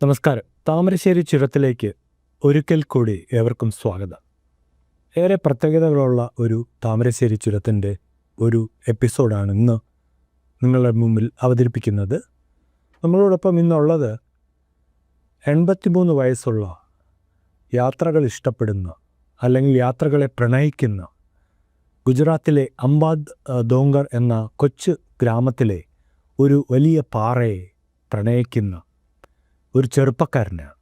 നമസ്കാരം. താമരശ്ശേരി ചുരത്തിലേക്ക് ഒരിക്കൽ കൂടി ഏവർക്കും സ്വാഗതം. ഏറെ പ്രത്യേകതകളുള്ള ഒരു താമരശ്ശേരി ചുരത്തിൻ്റെ ഒരു എപ്പിസോഡാണ് ഇന്ന് നിങ്ങളുടെ മുമ്പിൽ അവതരിപ്പിക്കുന്നത്. നമ്മളോടൊപ്പം ഇന്നുള്ളത് 83 വയസ്സുള്ള യാത്രകൾ ഇഷ്ടപ്പെടുന്ന അല്ലെങ്കിൽ യാത്രകളെ പ്രണയിക്കുന്ന ഗുജറാത്തിലെ അംബ ദോങ്കർ എന്ന കൊച്ചു ഗ്രാമത്തിലെ ഒരു വലിയ പാറയെ പ്രണയിക്കുന്ന ഒരു ചെറുപ്പക്കാരനാണ്.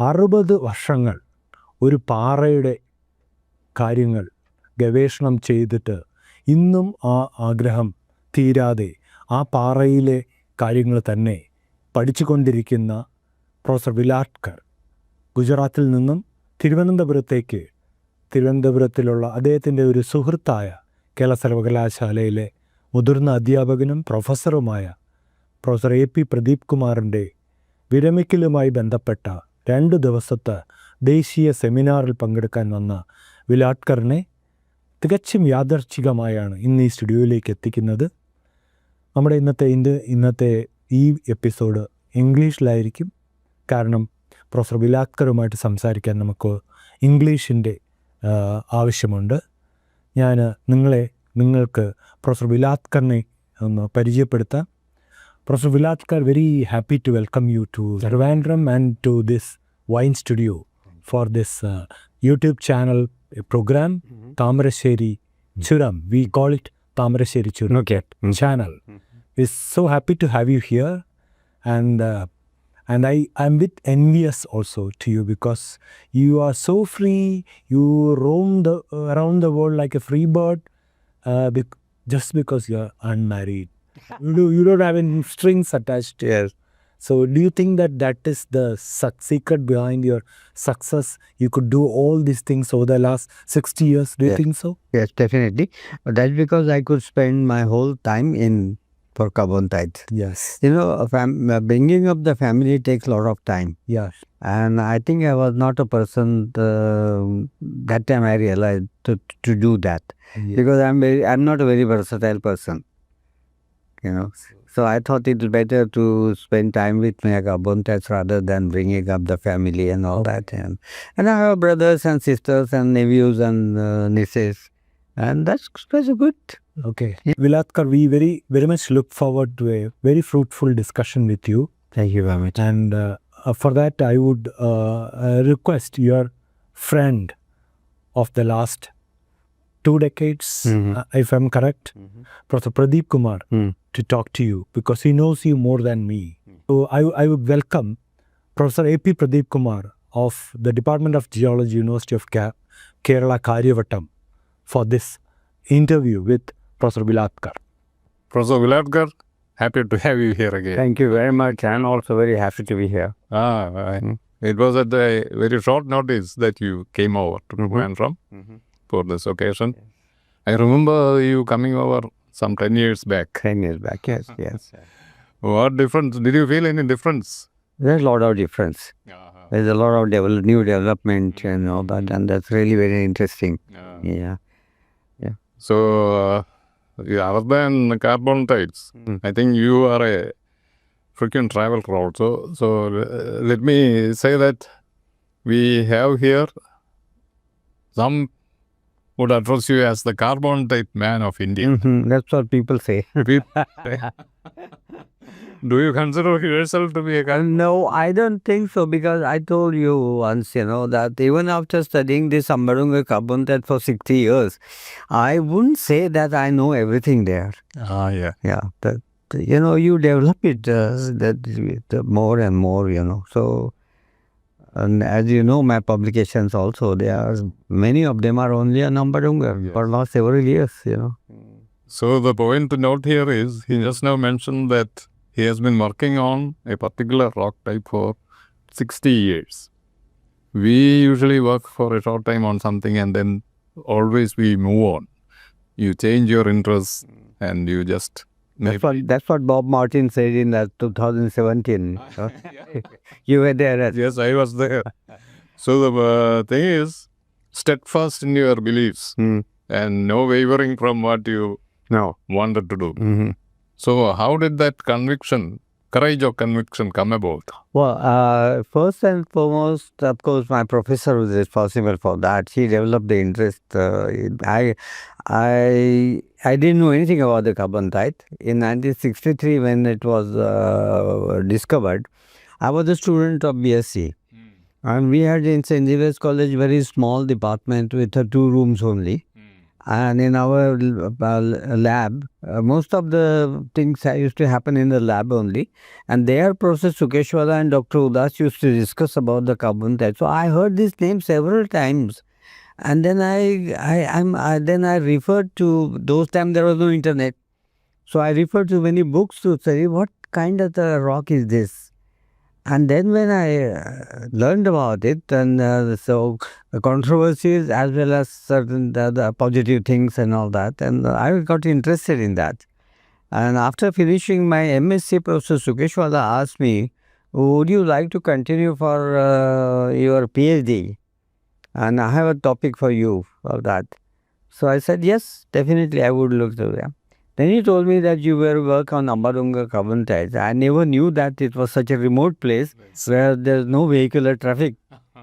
60 വർഷങ്ങൾ ഒരു പാറയുടെ കാര്യങ്ങൾ ഗവേഷണം ചെയ്തിട്ട് ഇന്നും ആ ആഗ്രഹം തീരാതെ ആ പാറയിലെ കാര്യങ്ങൾ തന്നെ പഠിച്ചുകൊണ്ടിരിക്കുന്ന പ്രൊഫസർ വിലാട്കർ ഗുജറാത്തിൽ നിന്നും തിരുവനന്തപുരത്തിലുള്ള അദ്ദേഹത്തിൻ്റെ ഒരു സുഹൃത്തായ കേരള സർവകലാശാലയിലെ മുതിർന്ന അധ്യാപകനും പ്രൊഫസറുമായ പ്രൊഫസർ A.P.Pradeep കുമാറിൻ്റെ വിരമിക്കലുമായി ബന്ധപ്പെട്ട 2 ദിവസത്തെ ദേശീയ സെമിനാറിൽ പങ്കെടുക്കാൻ വന്ന വിലാട്കറിനെ തികച്ചും യാദർച്ഛികമായാണ് ഇന്ന് ഈ സ്റ്റുഡിയോയിലേക്ക് എത്തിക്കുന്നത്. നമ്മുടെ ഇന്നത്തെ ഈ എപ്പിസോഡ് ഇംഗ്ലീഷിലായിരിക്കും. കാരണം പ്രൊഫസർ വിലാട്കറുമായിട്ട് സംസാരിക്കാൻ നമുക്ക് ഇംഗ്ലീഷിൻ്റെ ആവശ്യമുണ്ട്. ഞാൻ നിങ്ങൾക്ക് പ്രൊഫസർ വിലാട്കറിനെ ഒന്ന് പരിചയപ്പെടുത്താം. Professor Viladkar, very happy to welcome you to Trivandrum and to this wine studio for this YouTube channel program, Tamarasheri Churam. We call it Tamarasheri Churam channel. We're so happy to have you here, and I'm a bit envious also to you because you are so free. You roam around the world like a free bird, just because you are unmarried. You don't have any strings attached. Yes. So do you think that is the secret behind your success? You could do all these things over the last 60 years. Do you think so? Yes, definitely. But that's because I could spend my whole time for carbonatites. Yes. You know, bringing up the family takes a lot of time. Yes. And I think I was not a person, that time I realized to do that. Yes. Because I'm not a very versatile person. You know, so I thought it was better to spend time with my carbonatites rather than bringing up the family and all that. And I have brothers and sisters and nephews and nieces, and that's good. Okay. Viladkar, we very much look forward to a very fruitful discussion with you. Thank you very much. And for that, I would request your friend of the last 2 decades, if I'm correct, Professor Pradeep Kumar, to talk to you because he knows you more than me. So I would welcome Professor A.P.Pradeep Kumar of the Department of Geology, University of Kerala, Karyavattam, for this interview with Professor Viladkar. Professor Viladkar, happy to have you here again. Thank you very much. I'm also very happy to be here. It was at a very short notice that you came over to Trivandrum for this occasion. I remember you coming over some 10 years back. 10 years back, yes. What difference? Did you feel any difference? There's a lot of difference. There's a lot of new development and all that, and that's really very interesting. Yeah. So, other than carbonatites, I think you are a frequent traveler also. So, let me say that we have here some would address you as the carbonatite man of India. That's what people say. Do you consider yourself to be a carbonatite? No, I don't think so, because I told you once, that even after studying this Amba Dongar carbonatite for 60 years, I wouldn't say that I know everything there. Yeah. Yeah, you develop it more and more, so... And as you know, my publications also, many of them are only on Amba Dongar for last several years, So the point to note here is, he just now mentioned that he has been working on a particular rock type for 60 years. We usually work for a short time on something and then always we move on. You change your interests and you just... That's what Bob Martin said in 2017. You were there. Yes, I was there. So the thing is, steadfast in your beliefs and no wavering from what you wanted to do. Mm-hmm. So how did that conviction courage or conviction come about? Well, first and foremost, of course, my professor was responsible for that. He developed the interest. I didn't know anything about the carbonatite. In 1963, when it was discovered, I was a student of BSc. And we had in St. Xavier's College very small department with 2 rooms only. And in our lab, most of the things used to happen in the lab only. And there, Professor Sukeshwala and Dr. Udas used to discuss about the carbonatite. So I heard this name several times. And then I referred to, those times there was no internet. So I referred to many books to study what kind of the rock is this. And then when I learned about it, and so the controversies as well as certain the positive things and all that, and I got interested in that. And after finishing my MSc, Professor Sukeshwala asked me, would you like to continue for your PhD? And I have a topic for you for that. So I said, yes, definitely I would look to that. Then he told me that you were work on Amba Dongar carbonatites. I never knew that it was such a remote place where there's no vehicular traffic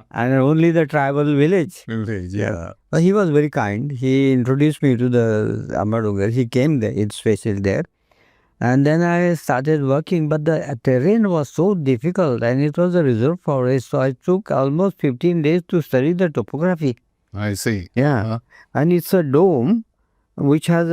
and only the tribal village. Yeah. But he was very kind. He introduced me to the Amba Dongar. He came there, it's special there. And then I started working, but the terrain was so difficult and it was a reserve forest. So I took almost 15 days to study the topography. I see. Yeah. And it's a dome which has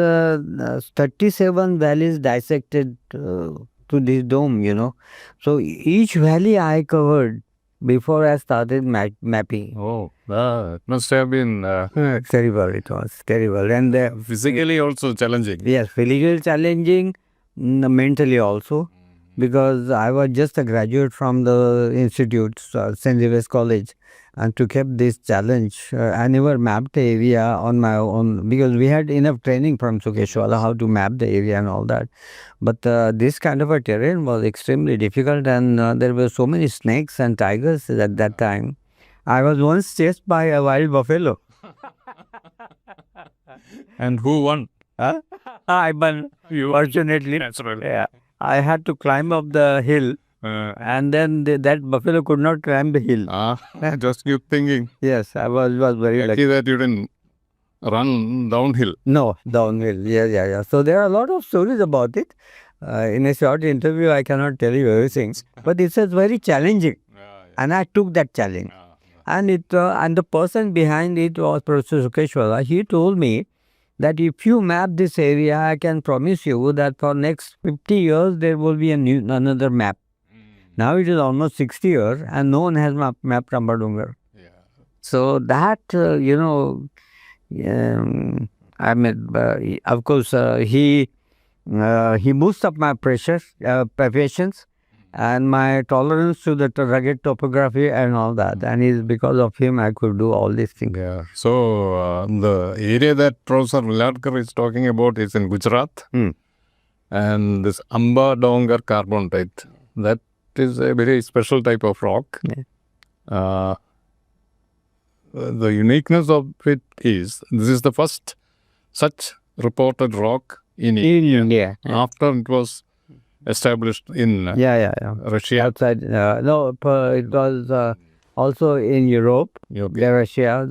37 valleys dissected to this dome, you know. So each valley I covered before I started mapping. Oh, that must have been Terrible, it was terrible. And physically also challenging. yes, physically challenging, mentally also, because I was just a graduate from the institute, St. Xavier's College. And to keep this challenge, I never mapped the area on my own because we had enough training from Sukeshwala how to map the area and all that. But this kind of a terrain was extremely difficult, and there were so many snakes and tigers at that time. I was once chased by a wild buffalo. And who won? I won, fortunately. Naturally. Yeah. I had to climb up the hill. And then that buffalo could not climb the hill. Just keep thinking. Yes, I was very lucky. Lucky that you didn't run downhill. No, downhill. Yeah. So there are a lot of stories about it. In a short interview, I cannot tell you everything. But it was very challenging. And I took that challenge. And and the person behind it was Professor Sukeshwala. He told me that if you map this area, I can promise you that for next 50 years, there will be another map. Now it is almost 60 years and no one has mapped Amba Dongar. Yeah. So that, I mean, of course, he boosted up my patience and my tolerance to the rugged topography and all that. And it's because of him I could do all these things. Yeah. So the area that Professor Viladkar is talking about is in Gujarat. And this Amba Dongar carbonatite, that is a very special type of rock. Yeah. The uniqueness of it is, this is the first such reported rock in India. After it was established in Russia. Outside, no, it was also in Europe, Russia,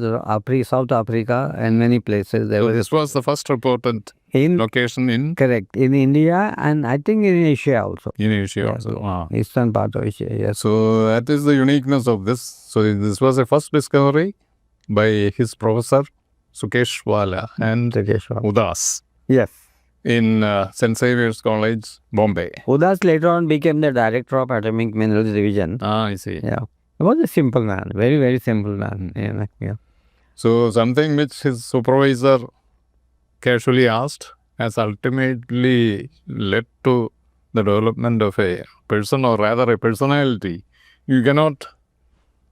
South Africa, and many places. So this was the first reported location in? Correct. In India and I think in Asia also. In Asia also. Eastern part of Asia, yes. So that is the uniqueness of this. So this was a first discovery by his professor Sukeshwala and Udas. Yes. In St. Xavier's College, Bombay. Udas later on became the director of Atomic Minerals Division. I see. Yeah. He was a simple man, very, very simple man. Yeah. So something which his supervisor casually asked has ultimately led to the development of a person, or rather a personality. You cannot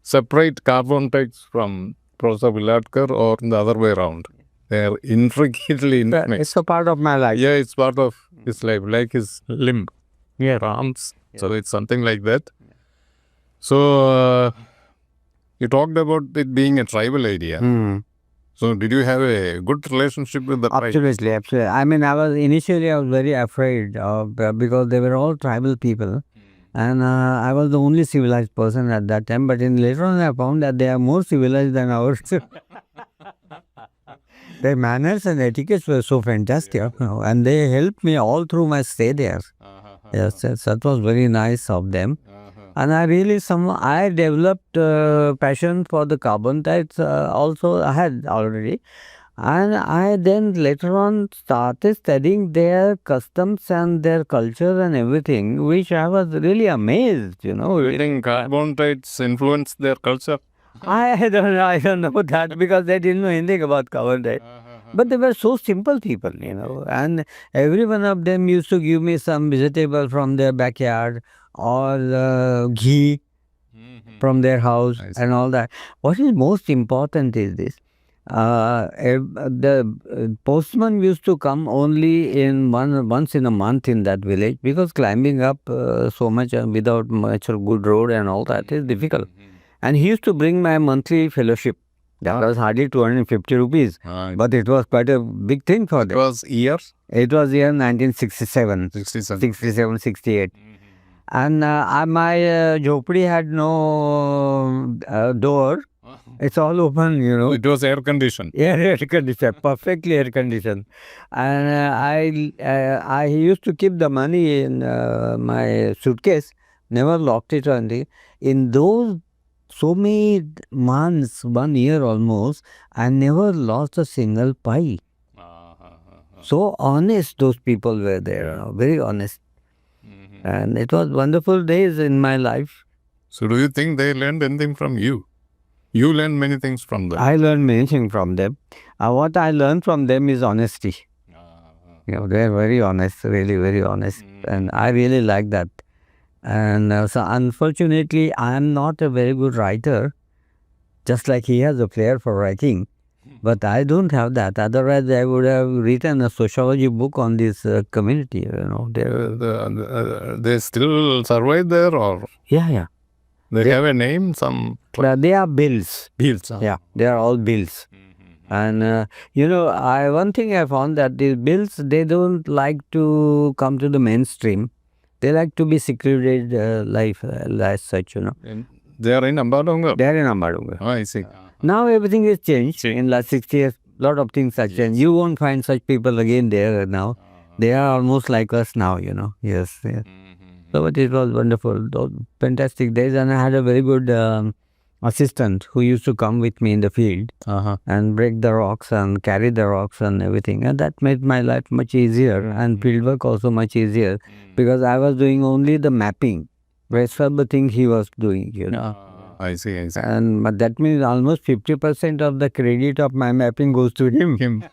separate carbonatites from Professor Viladkar or the other way around. They are intricately intermixed. It's a part of my life. Yeah, it's part of his life, like his limb, arms. So it's something like that. So you talked about it being a tribal area. So did you have a good relationship with the tribe? Absolutely. I mean, I was very afraid of, because they were all tribal people. And I was the only civilized person at that time. But later on, I found that they are more civilized than ours. Their manners and etiquettes were so fantastic, and they helped me all through my stay there. Yes, that was very nice of them. And I really I developed passion for the carbonatites also. I had already. And I then later on started studying their customs and their culture and everything, which I was really amazed, You think carbonatites influenced their culture? I don't know that because they didn't know anything about carbonatite. But they were so simple people, and every one of them used to give me some vegetable from their backyard or ghee from their house and all that. What is most important is this. The postman used to come only once in a month in that village because climbing up so much without much good road and all that is difficult. And he used to bring my monthly fellowship. That was hardly 250 rupees. But it was quite a big thing for them. It was year? It was year 1967. 67. 68. And my jhopadi had no door. It's all open, It was air conditioned. Yeah, air conditioned, perfectly air conditioned. And I used to keep the money in my suitcase, never locked it on the. In those so many months, 1 year almost, I never lost a single pie. So honest those people were there, very honest. And it was wonderful days in my life. So do you think they learned anything from you? You learned many things from them. I learned many things from them. What I learned from them is honesty. They're very honest, really very honest. And I really like that. And so unfortunately, I am not a very good writer, just like he has a flair for writing. But I don't have that. Otherwise, I would have written a sociology book on this community. They still survive there, or? Yeah. They have a name, some? They are bills. Bills. Yeah, they are all bills. And one thing I found that these bills, they don't like to come to the mainstream. They like to be secluded life as such, They are in Amba Dongar? They are in Amba Dongar. Oh, I see. Now everything is changed. In last 60 years, a lot of things have changed. You won't find such people again there now. They are almost like us now, Yes. So it was wonderful. Those fantastic days. And I had a very good assistant who used to come with me in the field and break the rocks and carry the rocks and everything. And that made my life much easier and fieldwork also much easier because I was doing only the mapping. Rest of the thing he was doing, I see. And but that means almost 50% of the credit of my mapping goes to him.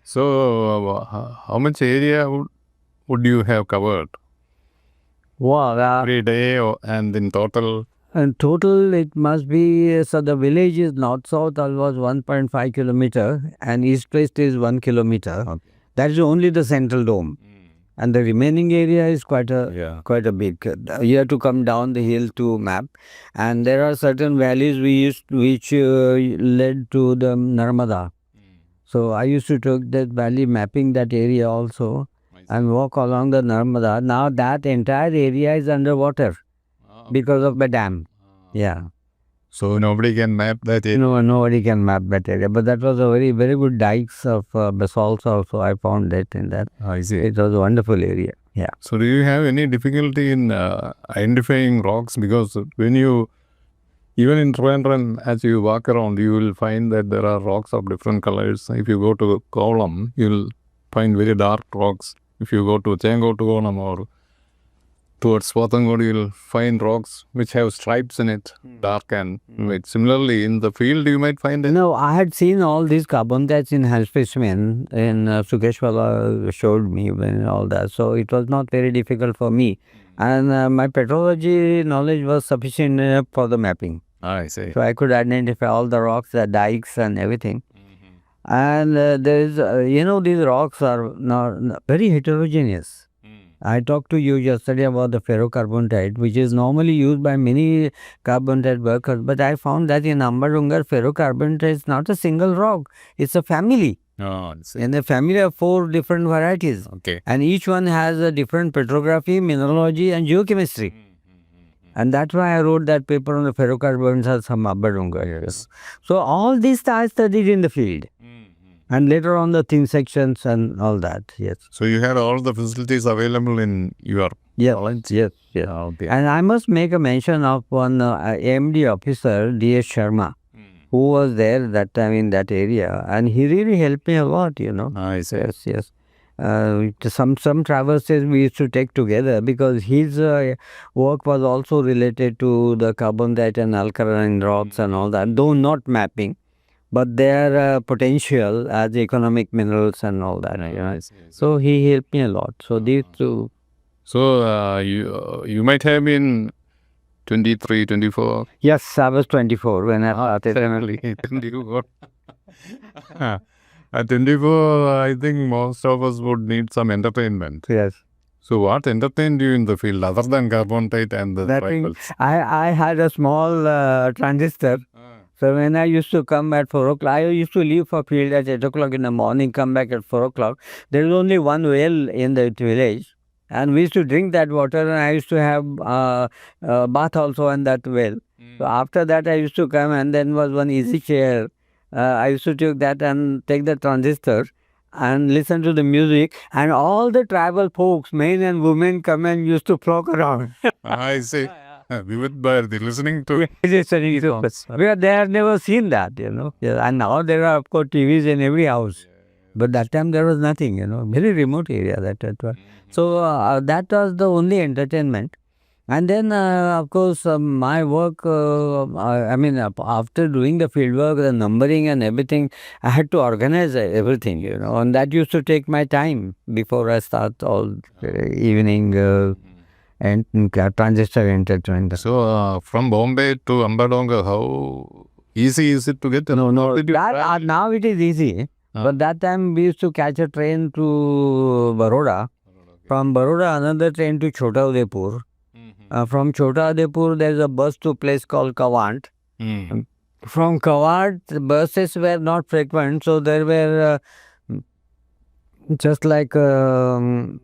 So, how much area would you have covered? Wow. Every day and in total? In total, it must be, so the village is north-south almost 1.5 kilometer and east-west is 1 kilometer. Okay. That is only the central dome. And the remaining area is quite a big. You have to come down the hill to map. And there are certain valleys which led to the Narmada. So I used to take that valley, mapping that area also and walk along the Narmada. Now that entire area is underwater because of the dam. Yeah. So nobody can map that area? No, nobody can map that area. But that was a very, very good dikes of basalts also. I found that in that. I see. It was a wonderful area. Yeah. So do you have any difficulty in identifying rocks? Because when you, even in Trivandrum, as you walk around, you will find that there are rocks of different colors. If you go to Kolam, you will find very dark rocks. If you go to Chengotugonam or towards Potangod, you will find rocks which have stripes in it, dark and white. Similarly, in the field, you might find it. No, I had seen all these carbonatites in high specimen, and Sukeshwala showed me and all that. So it was not very difficult for me. And my petrology knowledge was sufficient enough for the mapping. I see. So I could identify all the rocks, the dikes and everything. And there is, these rocks are not very heterogeneous. I talked to you yesterday about the ferrocarbonatite, which is normally used by many carbonatite workers. But I found that in Amba Dongar, ferrocarbonatite is not a single rock; it's a family. Oh, And the family of 4 different varieties. okay. And each one has a different petrography, mineralogy, and geochemistry. And that's why I wrote that paper on the ferrocarbons from Amba Dongar. Yes. So all this I studied in the field. And later on the thin sections and all that, yes. So you had all the facilities available in your Yes, college? yes. Okay. And I must make a mention of one AMD officer, D.S. Sharma, who was there that time in that area. And he really helped me a lot, I see. Yes. Some traverses we used to take together because his work was also related to the carbonatite and alkaline rocks and all that, though not mapping, but their potential as economic minerals and all that. I see. So he helped me a lot. So these two. So you might have been 23, 24. Yes, I was 24 when I started. Definitely 24. At 24, I think most of us would need some entertainment. Yes. So what entertained you in the field other than carbonatite and the rifles? I had a small transistor. So when I used to come at 4 o'clock, I used to leave for field at 8 o'clock in the morning, come back at 4 o'clock. There is only one well in the village. And we used to drink that water, and I used to have bath also in that well. So after that, I used to come, and then was one easy chair. I used to take that and take the transistor and listen to the music, and all the tribal folks, men and women, come and used to flock around. I see. Vivid Bharati, listening to Listening to because they have never seen that, Yeah, and now there are, of course, TVs in every house. But that time there was nothing, very remote area that was. So that was the only entertainment. And then, of course, my work, after doing the fieldwork, the numbering and everything, I had to organize everything, and that used to take my time before I start all evening and transistor entertainment. So from Bombay to Amba Dongar, how easy is it to get? No. Did you travel? Now it is easy. But that time we used to catch a train to Baroda. From Baroda, another train to Chota Udaipur. From Chota Udaipur, there is a bus to a place called Kawant. From Kawant, the buses were not frequent, so there were just like open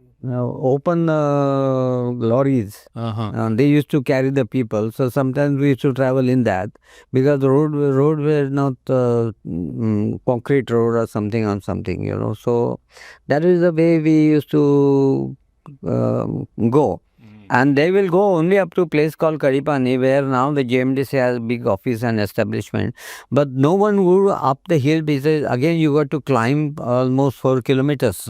lorries. They used to carry the people. So sometimes we used to travel in that because the road were not concrete road or something. So that is the way we used to go. And they will go only up to a place called Karipani, where now the JMDC has a big office and establishment. But no one would up the hill because again you got to climb almost 4 kilometers.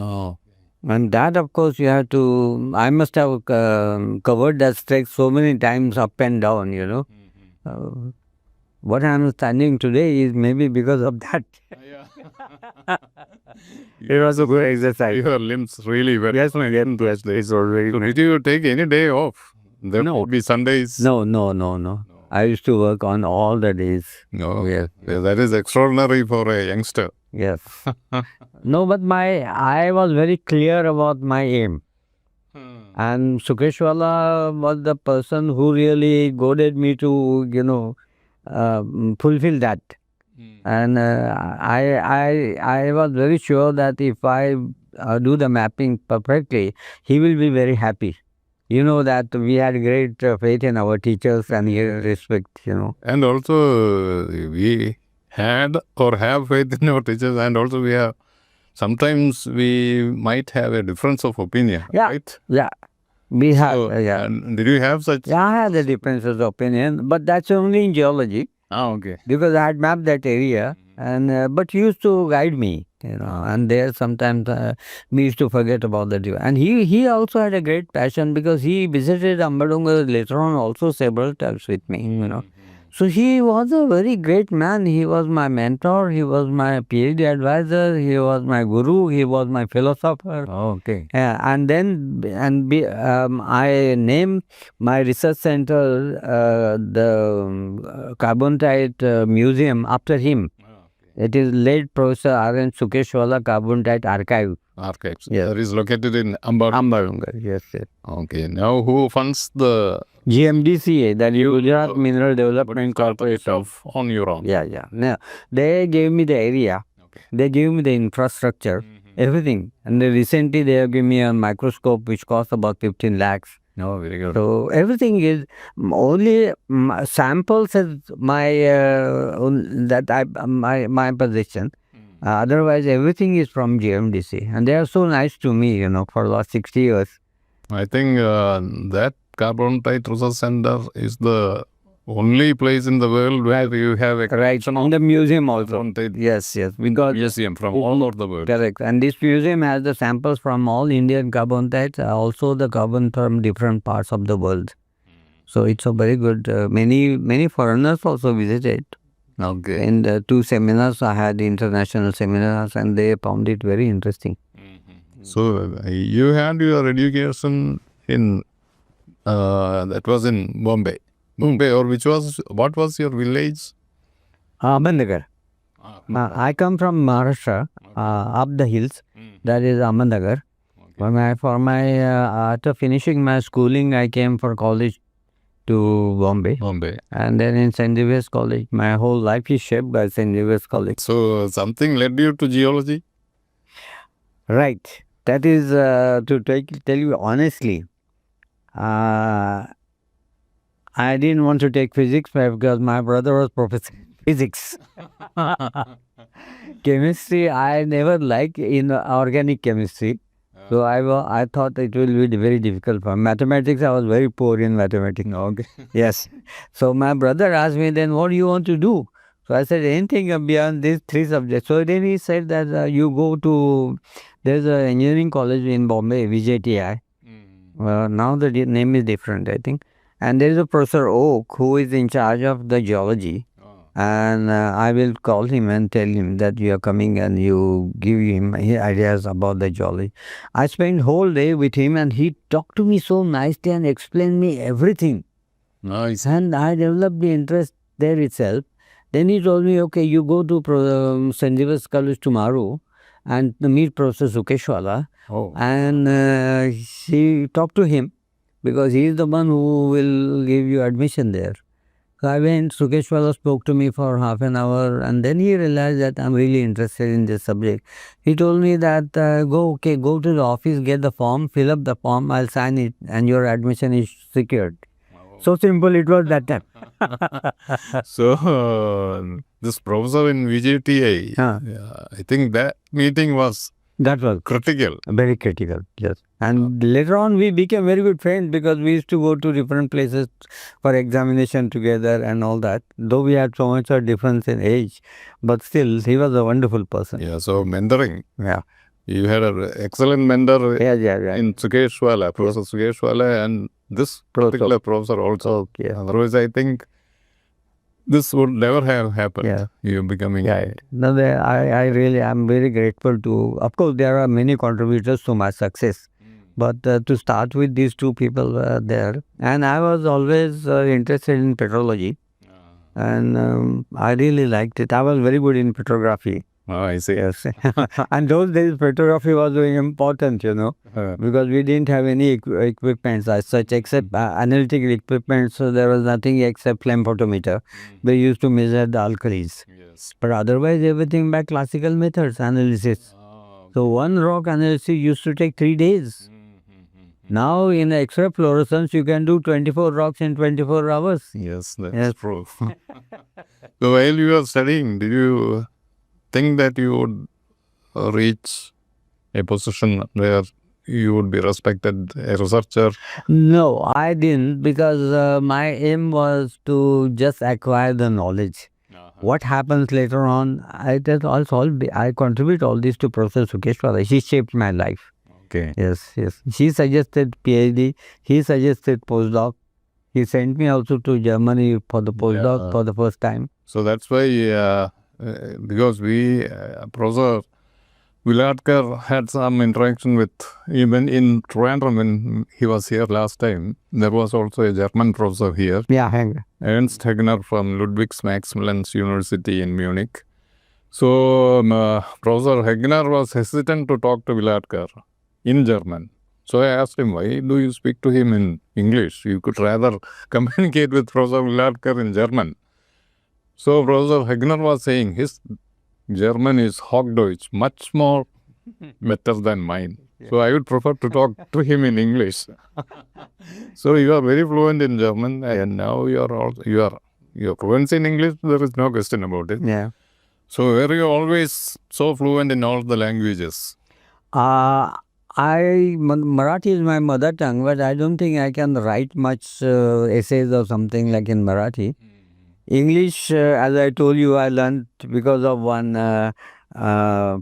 And that, of course, you have to. I must have covered that stretch so many times up and down, What I am standing today is maybe because of that. It was a good exercise. Your limbs really were. Yes, it's already. So did you take any day off? There No. would be Sundays. No. I used to work on all the days. No. Yes. Yeah, that is extraordinary for a youngster. Yes. No, but I was very clear about my aim. And Sukeshwala was the person who really goaded me to, fulfill that. And I was very sure that if I do the mapping perfectly, he will be very happy. That we had great faith in our teachers and respect, And also we had or have faith in our teachers, and also sometimes we might have a difference of opinion, right? Yeah. We have, So, and did you have such? Yeah, I had the differences of opinion, but that's only in geology. Okay. Because I had mapped that area, and but he used to guide me, and there sometimes we used to forget about that. And he also had a great passion because he visited Amba Dongar later on also several times with me, So he was a very great man. He was my mentor. He was my PhD advisor. He was my guru. He was my philosopher. Okay. And then I named my research center the Carbonatite Museum after him. It is late Professor R.N. Sukeshwala Carbonatite Archive Archives. Yes. That is located in Amba. Amba Dongar, yes. Okay. Now, who funds the GMDCA, that Gujarat Mineral Development Corporation. on your own? Yeah. No, they gave me the area. Okay. They gave me the infrastructure, everything. And then recently they have given me a microscope which cost about 15 lakhs. No, very good. So everything is only samples is my my position. Otherwise, everything is from GMDC, and they are so nice to me. For the last 60 years. I think that Carbonatite Research Center is the only place in the world where you have a collection On the museum also. Carbonatite Yes, because museum from all over the world. correct. And this museum has the samples from all Indian carbonatites, also the carbon from different parts of the world. So it's a very good. Many foreigners also visited. Okay. In the 2 seminars, I had international seminars, and they found it very interesting. So you had your education in that was in Bombay, or what was your village? Amba Dongar. I come from Maharashtra, up the hills. That is Amba Dongar. After finishing my schooling, I came for college to Bombay. And then in St. Xavier's College, my whole life is shaped by St. Xavier's College. So something led you to geology? Right. That is, to tell you honestly, I didn't want to take physics because my brother was professor in physics. Chemistry, I never liked in organic chemistry. So I thought it will be very difficult for me. Mathematics, I was very poor in mathematics. Okay. Yes. So my brother asked me then, what do you want to do? So I said, anything beyond these 3 subjects. So then he said that you go to, there's an engineering college in Bombay, VJTI. Now the name is different, I think. And there is a Professor Oak who is in charge of the geology. And I will call him and tell him that you are coming and you give him ideas about the geology. I spent whole day with him and he talked to me so nicely and explained me everything. Nice. And I developed the interest there itself. Then he told me, okay, you go to St. Xavier's College tomorrow and meet Professor Sukeshwala. And she talked to him because he is the one who will give you admission there. So I went, Sukeshwala spoke to me for half an hour and then he realized that I'm really interested in this subject. He told me that go to the office, get the form, fill up the form, I'll sign it and your admission is secured. So simple it was that time. So this professor in VJTI, I think that meeting was critical. Very critical, yes. And later on we became very good friends because we used to go to different places for examination together and all that. Though we had so much of difference in age, but still he was a wonderful person. Yeah, so mentoring. Yeah. You had an excellent mentor Yeah. in Sukeshwala, Professor Sukeshwala, and this particular professor also. Okay. Otherwise, I think this would never have happened. Yeah. You becoming. Yeah. No, I'm very grateful to, of course, there are many contributors to my success. But to start with, these 2 people were there. And I was always interested in petrology. And I really liked it. I was very good in petrography. Oh, I see. Yes. And those days, petrography was very important, because we didn't have any equipment as such except analytical equipment. So there was nothing except flame photometer. We used to measure the alkalis. Yes. But otherwise, everything by classical methods, analysis. So one rock analysis used to take 3 days. Now in X-ray fluorescence, you can do 24 rocks in 24 hours. Yes, that's true. So while you were studying, did you think that you would reach a position where you would be respected, a researcher? No, I didn't, because my aim was to just acquire the knowledge. What happens later on, I contribute all this to Professor Sukeshwala. She shaped my life. Okay. Yes. She suggested PhD. He suggested postdoc. He sent me also to Germany for the postdoc for the first time. So that's why, because Professor Viladkar had some interaction with, even in Trivandrum when he was here last time, there was also a German professor here. Yeah, Ernst Hegner from Ludwig Maximilians University in Munich. So Professor Hegner was hesitant to talk to Viladkar in German. So I asked him, why do you speak to him in English? You could rather communicate with Professor Viladkar in German. So Professor Hegner was saying his German is Hochdeutsch, much more better than mine. So I would prefer to talk to him in English. So you are very fluent in German, and now you are fluent in English. There is no question about it. Yeah. So were you always so fluent in all the languages? Marathi is my mother tongue, but I don't think I can write much essays or something like in Marathi. English, as I told you, I learned because of one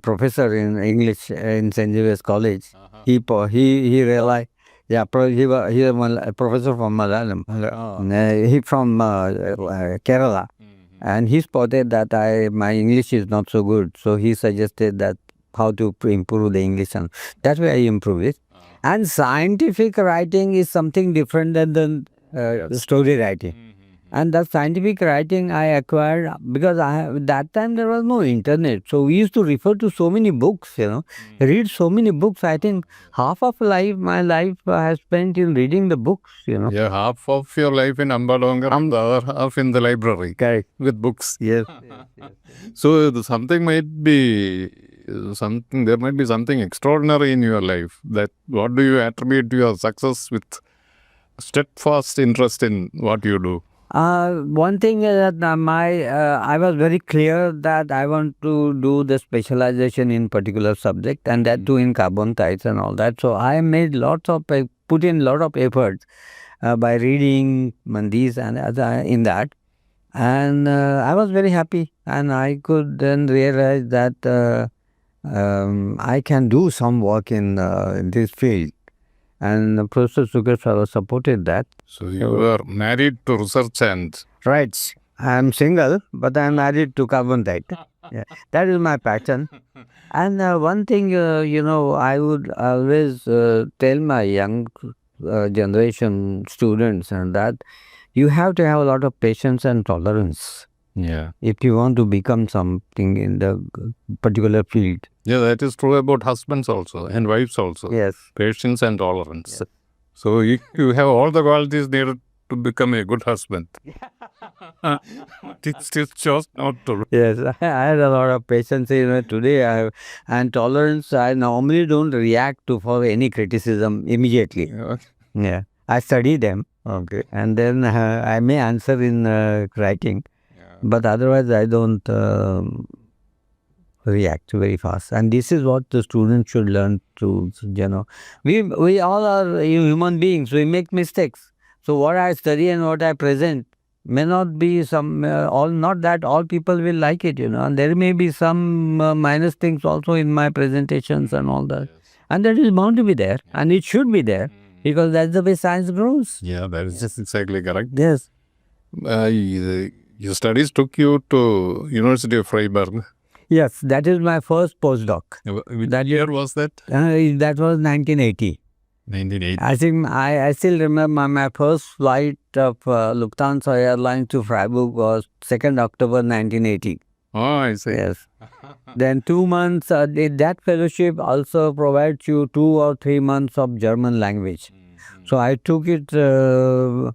professor in English in St. Xavier's College. He realized, he was a professor from Malayalam. He from Kerala, and he spotted that my English is not so good. So he suggested that how to improve the English, and that way I improved it. And scientific writing is something different than the story writing. And that scientific writing I acquired because that time there was no internet. So we used to refer to so many books, read so many books. I think half of my life I have spent in reading the books, Yeah, half of your life in Amba Dongar and the other half in the library. Correct. With books. Yes. So there might be something extraordinary in your life. That what do you attribute to your success with steadfast interest in what you do? One thing is that I was very clear that I want to do the specialization in particular subject, and that too in carbonatites and all that. So I made put in lot of efforts by reading these and other in that, and I was very happy, and I could then realize that I can do some work in this field. And Professor Sugar supported that. So you were married to research and... Right. I am single, but I am married to carbonatite. Yeah. That is my passion. And one thing, I would always tell my young generation students and that you have to have a lot of patience and tolerance. Yeah. If you want to become something in the particular field. Yeah, that is true about husbands also and wives also. Yes. Patience and tolerance. Yes. So you have all the qualities needed to become a good husband. It still chose not to. Yes, I had a lot of patience today. And tolerance. I normally don't react for any criticism immediately. Yeah. I study them. Okay. And then I may answer in writing. But otherwise, I don't react very fast. And this is what the students should learn to, We all are human beings. We make mistakes. So what I study and what I present may not be not that all people will like it, And there may be some minus things also in my presentations and all that. Yes. And that is bound to be there. And it should be there. Because that's the way science grows. Yeah, that is just exactly correct. Yes. Your studies took you to University of Freiburg. Yes, that is my first postdoc. Which year was that? That was 1980. 1980. I think I still remember my first flight of Lufthansa Airlines to Freiburg was 2nd October 1980. Oh, I see. Yes. Then 2 months, that fellowship also provides you 2 or 3 months of German language. So I took it for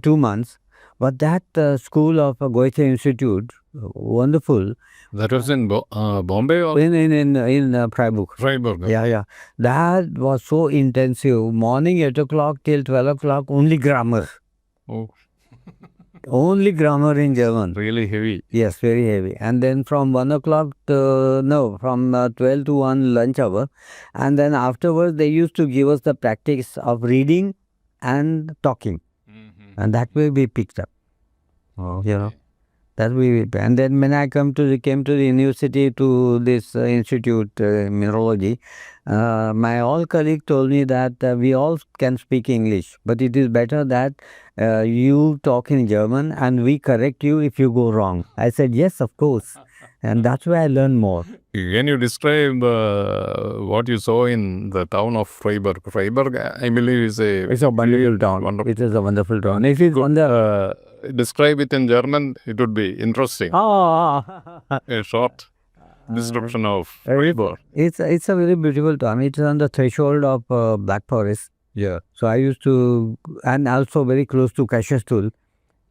2 months. But that school of Goethe Institute, wonderful. That was in Bombay or? In Freiburg. Freiburg. Yeah. That was so intensive. Morning 8 o'clock till 12 o'clock, only grammar. Oh. Only grammar in German. Really heavy. Yes, very heavy. And then from 1 o'clock from 12 to 1 lunch hour. And then afterwards, they used to give us the practice of reading and talking. And that way we picked up. Okay. That way and then when I came to the university to this institute, mineralogy, my all colleague told me that we all can speak English, but it is better that you talk in German and we correct you if you go wrong. I said, yes, of course. And that's where I learned more. Can you describe what you saw in the town of Freiburg? Freiburg, I believe, is a wonderful town. It is a wonderful town. It is on the... describe it in German, it would be interesting. Oh. A short. description of Freiburg. It's a very beautiful town. It's on the threshold of Black Forest. Yeah. So I used to, and also very close to Kaiserstuhl,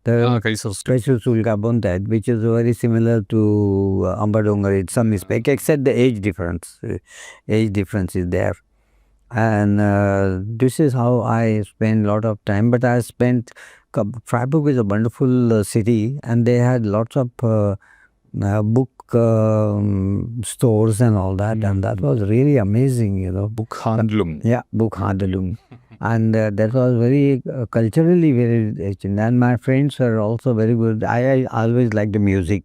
the Kaiserstuhl Carbonatite, which is very similar to Amba Dongar in some respect, except the age difference. Age difference is there. And this is how I spend a lot of time. But I spent, Freiburg is a wonderful city, and they had lots of book stores and all that, and that was really amazing, Buchhandlung. Yeah, Buchhandlung. And that was very culturally very rich. And my friends are also very good. I always like the music,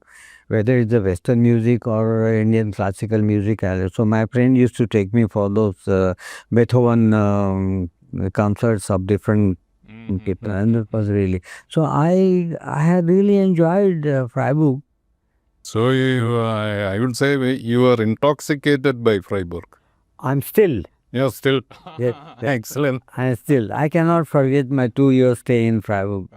whether it's the Western music or Indian classical music. So my friend used to take me for those Beethoven concerts of different people, and it was really. So I had really enjoyed Freiburg. So I would say you are intoxicated by Freiburg. I'm still. Yeah, still. Yes, Excellent. I cannot forget my 2-year stay in Freiburg.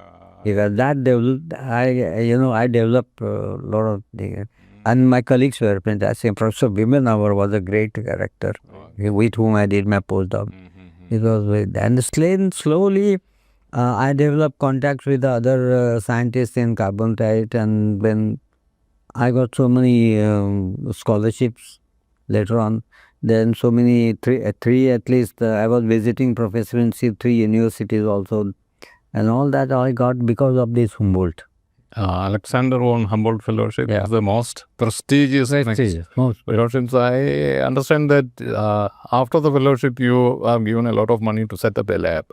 Because that developed, I developed a lot of things. And my colleagues were fantastic. Professor Wimmenauer was a great character with whom I did my postdoc. It was and slowly I developed contacts with the other scientists in Carbonatite, and when I got so many scholarships later on. Then so many, three at least, I was visiting professor in 3 universities also. And all that I got because of this Humboldt. Alexander von Humboldt Fellowship Yeah. is the most prestigious. Fellowships. I understand that after the fellowship you are given a lot of money to set up a lab.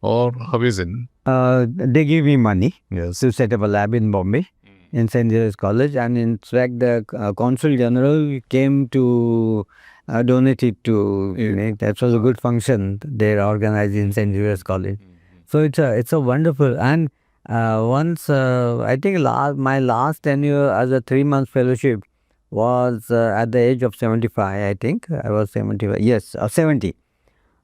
Or how is it? They give me money Yes. to set up a lab in Bombay, in St. Xavier's College, and in fact the Consul General came to donate it to me. That was a good function they organized in St. Xavier's College. So it's a wonderful, and once I think my last tenure as a 3-month fellowship was at the age of 75. I think I was 75. Yes, 70.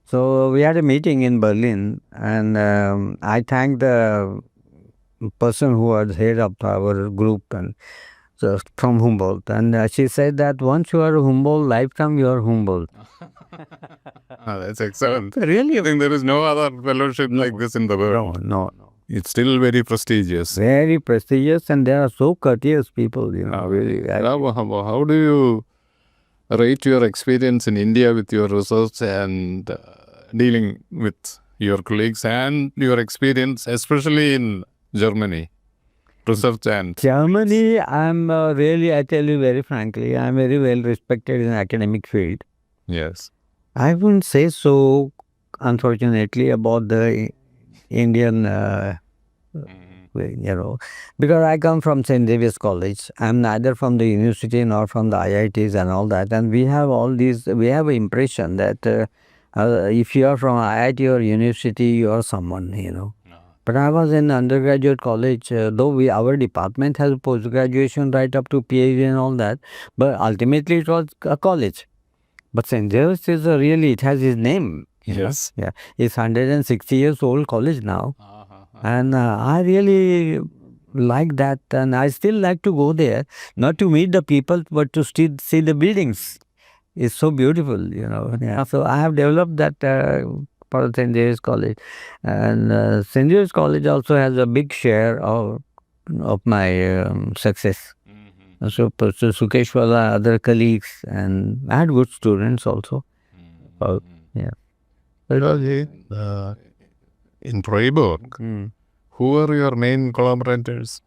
So we had a meeting in Berlin, and I thanked the person who was head of our group and so from Humboldt, and she said that once you are a Humboldt, lifetime you are Humboldt. That's excellent. Really? I think there is no other fellowship like this in the world. No. It's still very prestigious. Very prestigious, and they are so courteous people, really. How do you rate your experience in India with your research and dealing with your colleagues, and your experience especially in Germany? Research and Germany, I'm really, I tell you very frankly, I'm very well respected in academic field. yes. I wouldn't say so, unfortunately, about the Indian, because I come from St. Xavier's College. I'm neither from the university nor from the IITs and all that. And we have we have an impression that if you are from IIT or university, you are someone, But I was in undergraduate college, though our department has post-graduation right up to PhD and all that, but ultimately it was a college. But St. Xavier's is it has his name. Yes. Yeah, it's 160 years old college now. And I really like that, and I still like to go there, not to meet the people, but to see the buildings. It's so beautiful, Yeah. So I have developed that for St. Xavier's College. And St. Xavier's College also has a big share of my success. So Professor Sukeshwala, other colleagues, and I had good students also. Yeah. In Freiburg, who are your main collaborators?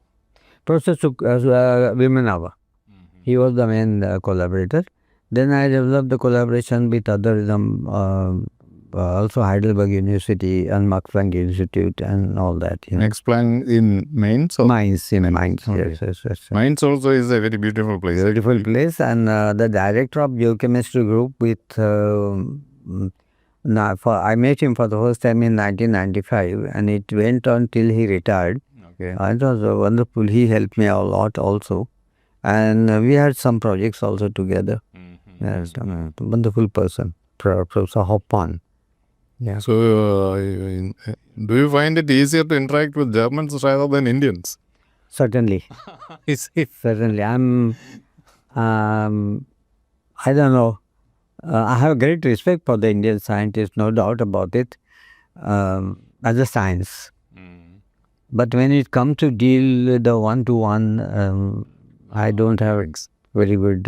Professor Wimmenauer. He was the main collaborator. Then I developed the collaboration with other also Heidelberg University and Max Planck Institute and all that. Max Planck in Mainz? Mainz. Okay. Yes. Mainz also is a very beautiful place. Beautiful place, and the director of geochemistry group I met him for the first time in 1995, and it went on till he retired. Okay. It was wonderful. He helped me a lot also, and we had some projects also together. Yes, wonderful person, Professor Hoffmann. Yeah. So, do you find it easier to interact with Germans rather than Indians? Certainly. Certainly. I'm I don't know. I have great respect for the Indian scientists, no doubt about it, as a science. But when it comes to deal with the one-to-one, I don't have very good.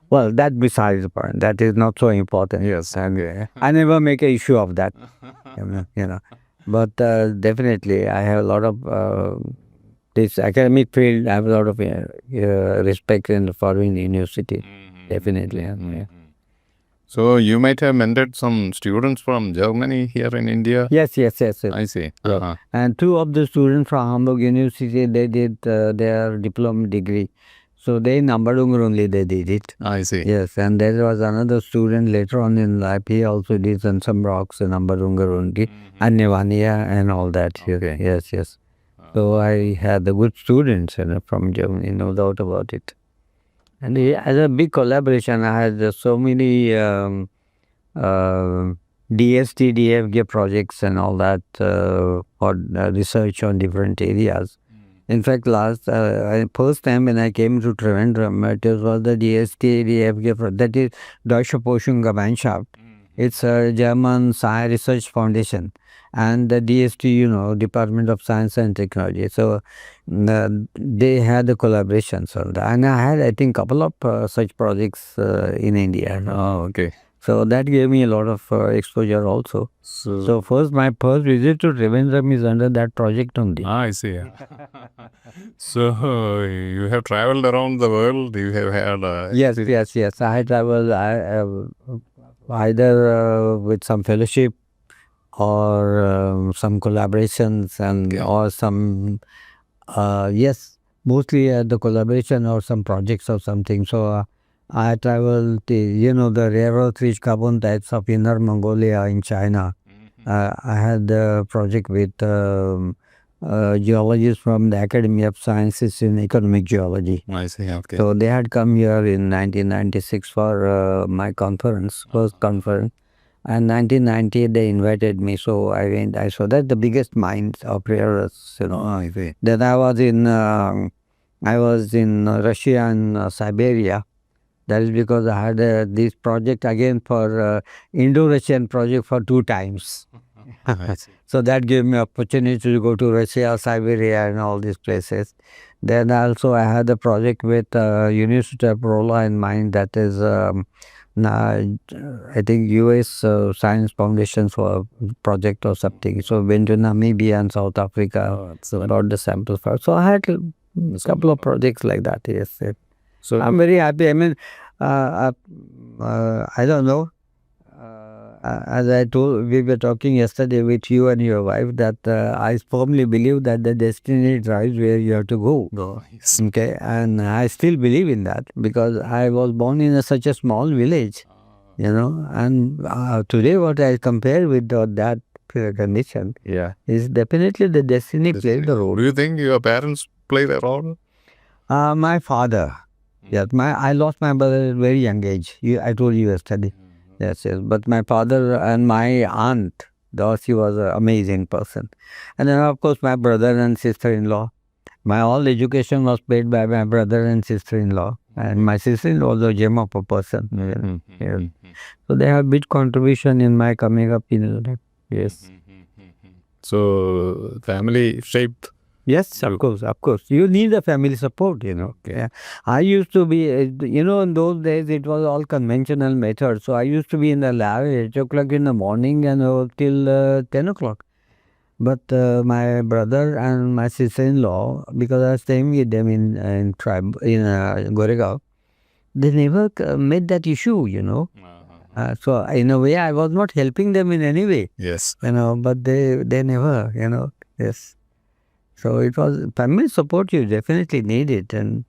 Well, that besides the point. That is not so important. Yes. And I never make an issue of that. But definitely, I have a lot of this academic field. I have a lot of respect in the foreign university. Definitely. Yeah. So you might have mentored some students from Germany here in India. Yes. I see. Yeah. And two of the students from Hamburg University, they did their diploma degree. So they in Amba Dongar only they did it. I see. Yes, and there was another student later on in life. He also did some rocks in Amba Dongar only, and Nevania and all that. Okay. Yes. So I had the good students from Germany, no doubt about it. And as a big collaboration, I had so many DST, DFG projects and all that for research on different areas. In fact, first time when I came to Trivandrum, it was the DST, DFG, that is Deutsche Forschungsgemeinschaft. It's a German Science Research Foundation. And the DST, Department of Science and Technology. So they had the collaborations on that. And I had, I think, a couple of such projects in India. Oh, okay. So that gave me a lot of exposure also. So my first visit to Trivandrum is under that project only. I see. So you have traveled around the world. You have had. Yes. I traveled either with some fellowship or some collaborations or some mostly the collaboration or some projects or something. So I traveled the rare earth rich carbonatites of Inner Mongolia in China. I had a project with geologists from the Academy of Sciences in Economic Geology. I see. Okay. So they had come here in 1996 for my conference, first conference. And 1990 they invited me, so I went. I saw that the biggest mines of rare earths. I see. Then I was in Russia and Siberia. That is because I had this project again for Indo-Russian project for 2 times. So that gave me opportunity to go to Russia, Siberia, and all these places. Then also I had a project with University of Rolla in mind, that is. I think US Science Foundation for a project or something. So went to Namibia and South Africa, brought the samples for. So I had a couple of projects like that. Yes. So I'm very happy. I mean, I don't know. As I told, we were talking yesterday with you and your wife that I firmly believe that the destiny drives where you have to go. Yes. Okay, and I still believe in that because I was born in such a small village, and today what I compare with that condition is definitely the destiny played the role. Do you think your parents played a role? My father, I lost my brother at a very young age. I told you yesterday. Yes. But my father and my aunt, she was an amazing person. And then, of course, my brother and sister-in-law. My all education was paid by my brother and sister-in-law. And my sister-in-law was a gem of a person. So they have big contribution in my coming up in life. Yes. So family shaped. Yes, of course. You need the family support, Okay. I used to be, in those days it was all conventional methods. So I used to be in the lab at 8 o'clock in the morning and till 10 o'clock. But my brother and my sister-in-law, because I was staying with them in Goregaon, they never made that issue, So in a way I was not helping them in any way. Yes. But they never, yes. So it was family support you definitely need it. And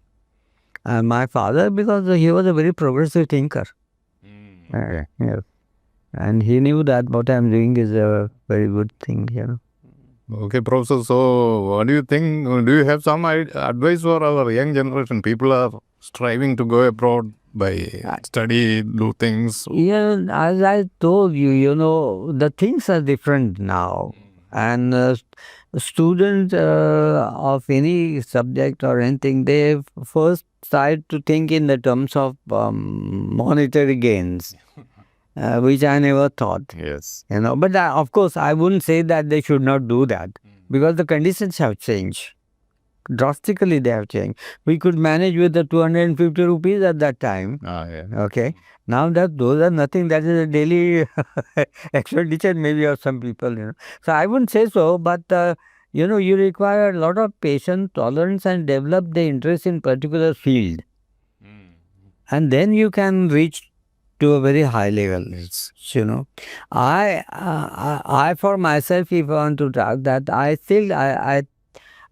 my father, because he was a very progressive thinker. Yes. And he knew that what I'm doing is a very good thing, Okay, Professor. So what do you think? Do you have some advice for our young generation? People are striving to go abroad by study, do things. Yeah, as I told you, the things are different now. And students of any subject or anything, they first start to think in the terms of monetary gains, which I never thought. Yes. But of course, I wouldn't say that they should not do that, because the conditions have changed. Drastically, they have changed. We could manage with the 250 rupees at that time. Okay. Now that those are nothing, that is a daily expenditure maybe of some people. So I wouldn't say so, but you require a lot of patience, tolerance, and develop the interest in particular field. And then you can reach to a very high level. Yes. I for myself, if I want to talk, that I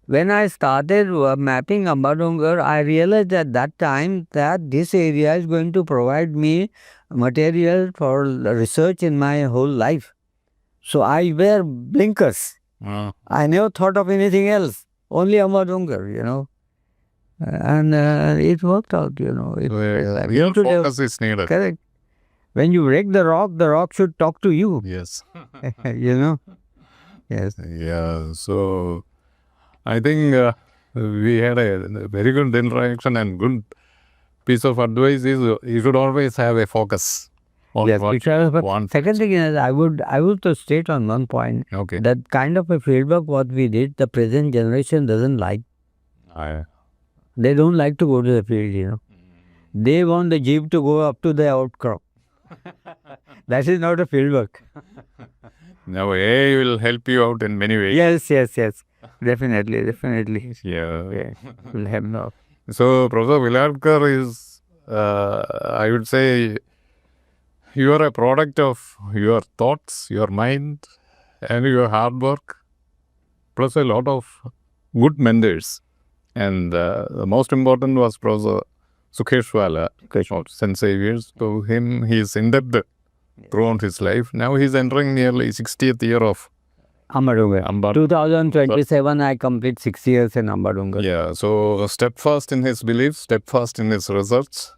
when I started mapping Amba Dongar, I realized at that time that this area is going to provide me material for research in my whole life. So I wear blinkers. I never thought of anything else, only Amba Dongar, and it worked out, Real focus is needed. Correct. When you break the rock should talk to you. Yes. Yes. Yeah. So I think we had a very good interaction, and good piece of advice is you should always have a focus on Yes, what because, you want. second thing is, I would to state on one point Okay. that kind of a fieldwork what we did, the present generation doesn't like. They don't like to go to the field, They want the jeep to go up to the outcrop. That is not a fieldwork. Now AI will help you out in many ways. Yes. Definitely. Yeah. Will help now. So Professor Viladkar is, I would say, you are a product of your thoughts, your mind, and your hard work, plus a lot of good mentors. And the most important was Professor Sukheshwala of St. Xavier's. To him, he is indebted throughout his life. Now he is entering nearly 60th year of Amba Dongar. 2027, I complete 6 years in Amba Dongar. Yeah, so steadfast in his beliefs, steadfast in his research,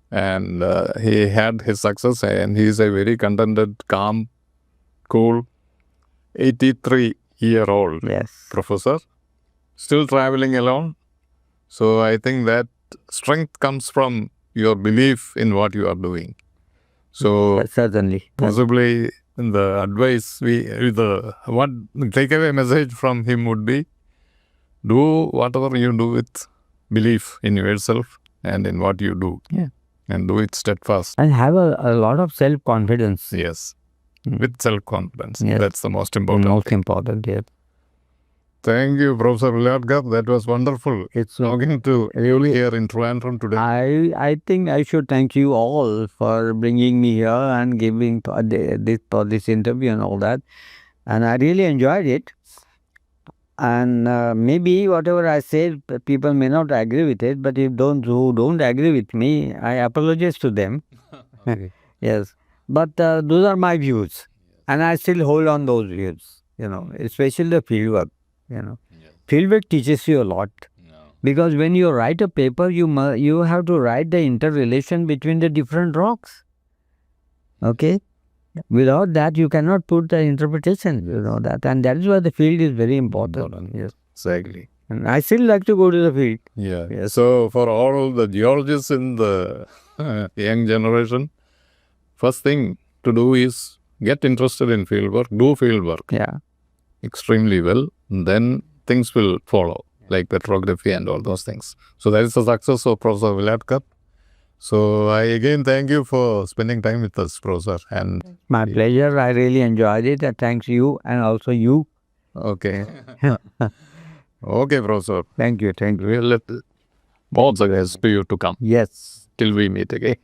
and he had his success, and he is a very contented, calm, cool, 83-year-old professor, still traveling alone. So I think that strength comes from your belief in what you are doing. So certainly, possibly the advice takeaway message from him would be, do whatever you do with belief in yourself and in what you do. Yeah. And do it steadfast. And have a lot of self-confidence. Yes. With self-confidence. Yes. That's the most important. Most important, yes. Thank you, Professor Viladkar. That was wonderful. It's talking to you here in Trivandrum today. I think I should thank you all for bringing me here and giving this interview and all that. And I really enjoyed it. And maybe whatever I said, people may not agree with it, but who don't agree with me, I apologize to them. Okay. Yes. But those are my views. And I still hold on those views, especially the fieldwork. Fieldwork teaches you a lot. Because when you write a paper, you have to write the interrelation between the different rocks. Okay? Without that, you cannot put the interpretation, that. And that is why the field is very important. Yes. Exactly. And I still like to go to the field. Yeah. Yes. So for all the geologists in the young generation, first thing to do is get interested in fieldwork, do fieldwork. Yeah. Extremely well. Then things will follow, like petrography and all those things. So that is the success of Professor Viladkar. So I again thank you for spending time with us, Professor. And my pleasure. I really enjoyed it. And thanks you and also you. Okay. Okay, Professor. Thank you. We'll let both the guys to you to come. Yes. Till we meet again.